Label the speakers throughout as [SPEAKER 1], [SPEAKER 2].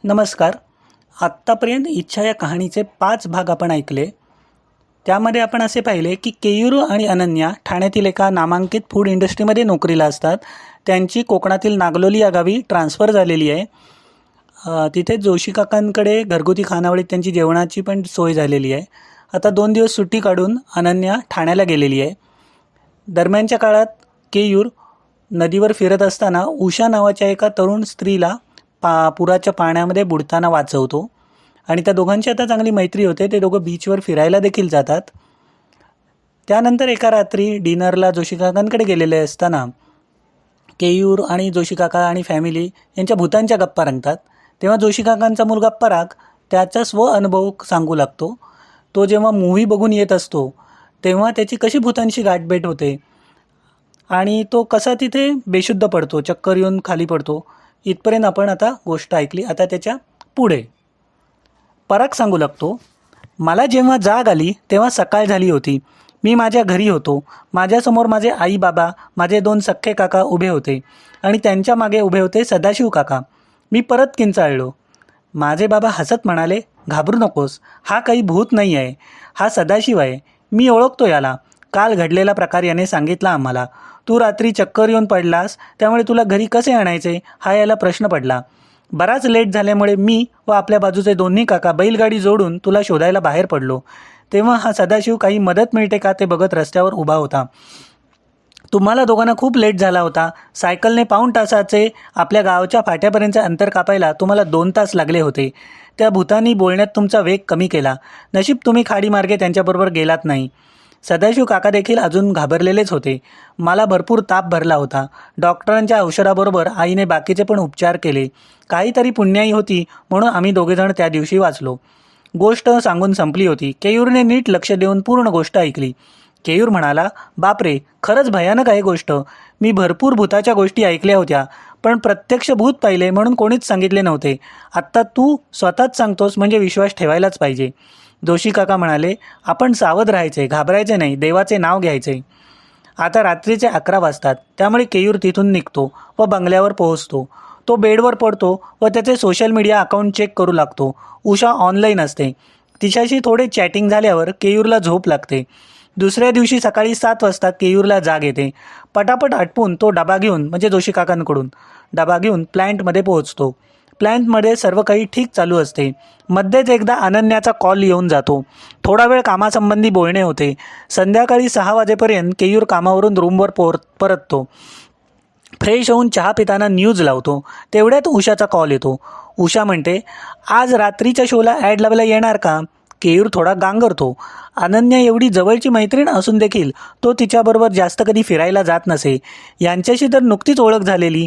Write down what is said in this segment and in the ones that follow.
[SPEAKER 1] नमस्कार. आत्तापर्यंत इच्छा या कहाणीचे 5 भाग आपण ऐकले. त्यामध्ये आपण असे पाहिले की केयूर आणि अनन्या ठाण्यातील एका नामांकित फूड इंडस्ट्रीमध्ये नोकरीला असतात. त्यांची कोकणातील नागलोली या गावी ट्रान्सफर झालेली आहे. तिथे जोशी काकांकडे घरगुती खानावळीत त्यांची जेवणाची पण सोय झालेली आहे. आता 2 दिवस सुट्टी काढून अनन्या ठाण्याला गेलेली आहे. दरम्यानच्या काळात केयूर नदीवर फिरत असताना उषा नावाच्या एका तरुण स्त्रीला पुराच्या पाण्यामध्ये बुडताना वाचवतो आणि त्या दोघांची आता चांगली मैत्री होते. ते दोघं बीचवर फिरायला देखील जातात. त्यानंतर एका रात्री डिनरला जोशी काकांकडे गेलेले असताना केयूर आणि जोशी काका आणि फॅमिली यांच्या भूतांच्या गप्पा रंगतात. तेव्हा जोशी काकांचा मुलगा पराग त्याचा अनुभव सांगू लागतो. तो जेव्हा मूव्ही बघून येत असतो तेव्हा त्याची कशी भूतांशी गाठभेट होते आणि तो कसा तिथे बेशुद्ध पडतो, चक्कर येऊन खाली पडतो. इथपर्यंत आपण आता गोष्ट ऐकली. आता त्याच्या पुढे पराग सांगू लागतो, मला जेव्हा जाग आली तेव्हा सकाळ झाली होती. मी माझ्या घरी होतो. माझ्यासमोर माझे आई बाबा, माझे 2 सख्खे काका उभे होते आणि त्यांच्या मागे उभे होते सदाशिव काका. मी परत किंचाळलो. माझे बाबा हसत म्हणाले, घाबरू नकोस, हा काही भूत नाही आहे, हा सदाशिव आहे. मी ओळखतो याला. काल घडलेला प्रकार याने सांगितला आम्हाला. तू रात्री चक्कर येऊन पडलास, त्यामुळे तुला घरी कसे आणायचे हा याला प्रश्न पडला. बराच लेट झाल्यामुळे मी व आपल्या बाजूचे दोन्ही काका बैलगाडी जोडून तुला शोधायला बाहेर पडलो. तेव्हा हा सदाशिव काही मदत मिळते का ते बघत रस्त्यावर उभा होता. तुम्हाला दोघांना खूप लेट झाला होता. सायकलने पाऊण तासाचे आपल्या गावाच्या फाट्यापर्यंतचे अंतर कापायला तुम्हाला 2 तास लागले होते. त्या भूतांनी बोलण्यात तुमचा वेग कमी केला. नशीब तुम्ही खाडीमार्गे त्यांच्याबरोबर गेलात नाही. सदाशिव काका देखील अजून घाबरलेलेच होते. मला भरपूर ताप भरला होता. डॉक्टरांच्या औषधाबरोबर आईने बाकीचे पण उपचार केले. काहीतरी पुण्याई होती म्हणून आम्ही दोघेजण त्या दिवशी वाचलो. गोष्ट सांगून संपली होती. केयूरने नीट लक्ष देऊन पूर्ण गोष्ट ऐकली. केयूर म्हणाला, बापरे, खरंच भयानक आहे गोष्ट. मी भरपूर भूताच्या गोष्टी ऐकल्या होत्या, पण प्रत्यक्ष भूत पाहिले म्हणून कोणीच सांगितले नव्हते. आत्ता तू स्वतःच सांगतोस म्हणजे विश्वास ठेवायलाच पाहिजे. जोशी काका म्हणाले, आपण सावध राहायचे, घाबरायचे नाही, देवाचे नाव घ्यायचे. आता रात्रीचे 11 वाजतात. त्यामुळे केयूर तिथून निघतो व बंगल्यावर पोहोचतो. तो बेडवर पडतो व त्याचे सोशल मीडिया अकाउंट चेक करू लागतो. उषा ऑनलाईन असते. तिच्याशी थोडे चॅटिंग झाल्यावर केयूरला झोप लागते. दुसऱ्या दिवशी सकाळी 7 वाजता केयूरला जाग येते. पटापट आटपून तो डबा घेऊन म्हणजे जोशी काकांकडून डबा घेऊन प्लॅन्टमध्ये पोहोचतो. प्लॅन्टमध्ये सर्व काही ठीक चालू असते. मध्येच एकदा अनन्याचा कॉल येऊन जातो. थोडा वेळ कामासंबंधी बोलणे होते. संध्याकाळी 6 वाजेपर्यंत केयूर कामावरून रूमवर परततो. फ्रेश होऊन चहा पिताना न्यूज लावतो. तेवढ्यात उषाचा कॉल येतो. उषा म्हणते, आज रात्रीच्या शोला ॲड लावायला येणार का? केयूर थोडा गांगरतो. अनन्या एवढी जवळची मैत्रीण असून देखील तो तिच्याबरोबर जास्त कधी फिरायला जात नसे. यांच्याशी तर नुकतीच ओळख झालेली.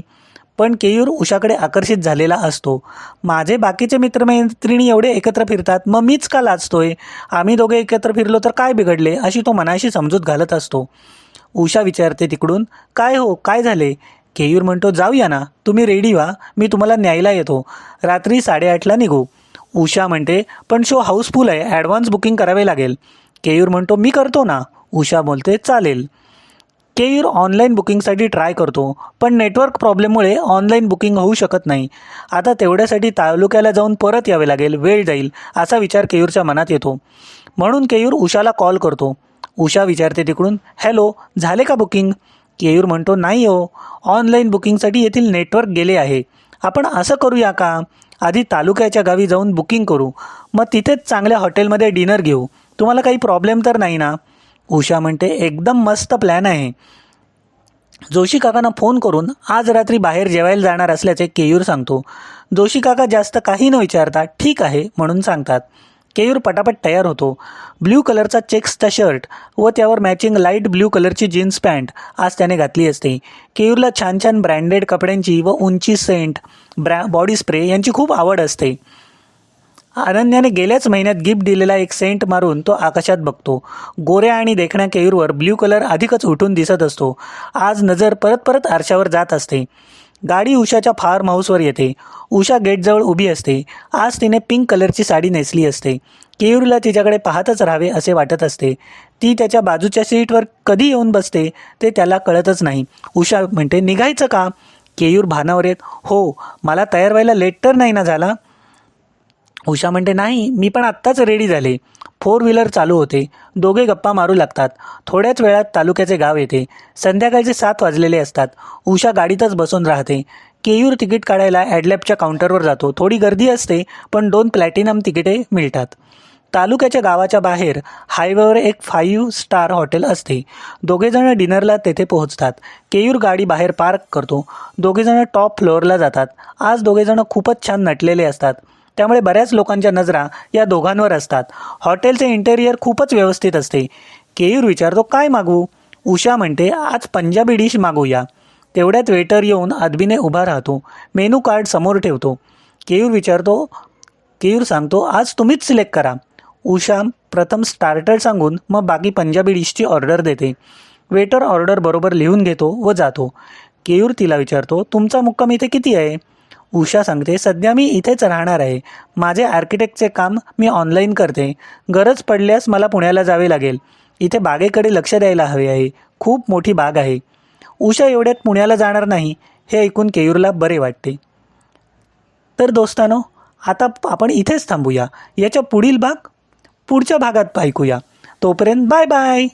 [SPEAKER 1] पण केयूर उषाकडे आकर्षित झालेला असतो. माझे बाकीचे मित्रमैत्रिणी एवढे एकत्र फिरतात, मग मीच का लाजतोय? आम्ही दोघे एकत्र फिरलो तर काय बिघडले, अशी तो मनाशी समजूत घालत असतो. उषा विचारते तिकडून, काय हो, काय झाले? केयूर म्हणतो, जाऊया ना, तुम्ही रेडी व्हा, मी तुम्हाला न्यायला येतो. रात्री 8:30ला निघू. उषा म्हणते, पण शो हाऊसफुल आहे, ॲडव्हान्स बुकिंग करावे लागेल. केयूर म्हणतो, मी करतो ना. उषा बोलते, चालेल. केयूर ऑनलाईन बुकिंगसाठी ट्राय करतो, पण नेटवर्क प्रॉब्लेममुळे ऑनलाईन बुकिंग होऊ शकत नाही. आता तेवढ्यासाठी तालुक्याला जाऊन परत यावे लागेल, वेळ जाईल, असा विचार केयूरच्या मनात येतो. म्हणून केयूर उषाला कॉल करतो. उषा विचारते तिकडून, हॅलो, झाले का बुकिंग? केयूर म्हणतो, नाही हो, ऑनलाईन बुकिंगसाठी येथील नेटवर्क गेले आहे. आपण असं करूया का, आधी तालुक्याच्या गावी जाऊन बुकिंग करू, मग तिथेच चांगल्या हॉटेलमध्ये डिनर घेऊ. तुम्हाला काही प्रॉब्लेम तर नाही ना? उषा म्हणते, एकदम मस्त प्लॅन आहे. जोशी काकांना फोन करून आज रात्री बाहेर जेवायला जाणार असल्याचे केयूर सांगतो. जोशी काका जास्त काही न विचारता ठीक आहे म्हणून सांगतात. केयूर पटापट तयार होतो. ब्ल्यू कलरचा चेक्सचा शर्ट व त्यावर मॅचिंग लाईट ब्ल्यू कलरची जीन्स पॅन्ट आज त्याने घातली असते. केयूरला छान छान ब्रँडेड कपड्यांची व उंची सेंट, बॉडी स्प्रे यांची खूप आवड असते. अनन्याने गेल्याच महिन्यात गिफ्ट दिलेला एक सेंट मारून तो आकाशात बघतो. गोऱ्या आणि देखण्या केयूरवर ब्ल्यू कलर अधिकच उठून दिसत असतो. आज नजर परत परत आरशावर जात असते. गाडी उषाच्या फार्म हाऊसवर येते. उषा गेटजवळ उभी असते. आज तिने पिंक कलरची साडी नेसली असते. केयूरला तिच्याकडे पाहतच राहावे असे वाटत असते. ती त्याच्या बाजूच्या सीटवर कधी येऊन बसते ते त्याला कळतच नाही. उषा म्हणते, निघायचं का? केयूर भानावर येत, हो, मला तयार व्हायला लेट तर नाही ना झाला? उषा म्हणते, नाही मी पण आत्ताच रेडी झाले. 4 व्हीलर चालू होते. दोघे गप्पा मारू लागतात. थोड्याच वेळात तालुक्याचे गाव येते. संध्याकाळचे 7 वाजलेले असतात. उषा गाडीतच बसून राहते. केयूर तिकीट काढायला ॲडलॅबच्या काउंटरवर जातो. थोडी गर्दी असते पण 2 प्लॅटिनम तिकिटे मिळतात. तालुक्याच्या गावाच्या बाहेर हायवेवर एक 5 स्टार हॉटेल असते. दोघेजण डिनरला तेथे पोहोचतात. केयूर गाडी बाहेर पार्क करतो. दोघेजण टॉप फ्लोअरला जातात. आज दोघेजण खूपच छान नटलेले असतात. त्यामुळे बऱ्याच लोकांच्या नजरा या दोघांवर असतात. हॉटेलचे इंटेरियर खूपच व्यवस्थित असते. केयूर विचारतो, काय मागवू? उषा म्हणते, आज पंजाबी डिश मागवूया. तेवढ्यात वेटर येऊन अदबीने उभा राहतो. मेनू कार्ड समोर ठेवतो. केयूर सांगतो, आज तुम्हीच सिलेक्ट करा. उषा प्रथम स्टार्टर सांगून मग बाकी पंजाबी डिशची ऑर्डर देते. वेटर ऑर्डर बरोबर लिहून घेतो व जातो. केयूर तिला विचारतो, तुमचा मुक्काम इथे किती आहे? उषा सांगते, सध्या मी इथेच राहणार आहे. माझे आर्किटेक्टचे काम मी ऑनलाईन करते. गरज पडल्यास मला पुण्याला जावे लागेल. इथे बागेकडे लक्ष द्यायला हवे आहे. खूप मोठी बाग आहे. उषा एवढ्यात पुण्याला जाणार नाही हे ऐकून केयूरला बरे वाटते. तर दोस्तानो, आता आपण इथेच थांबूया. याच्या पुढील भाग पुढच्या भागात ऐकूया. तोपर्यंत बाय बाय.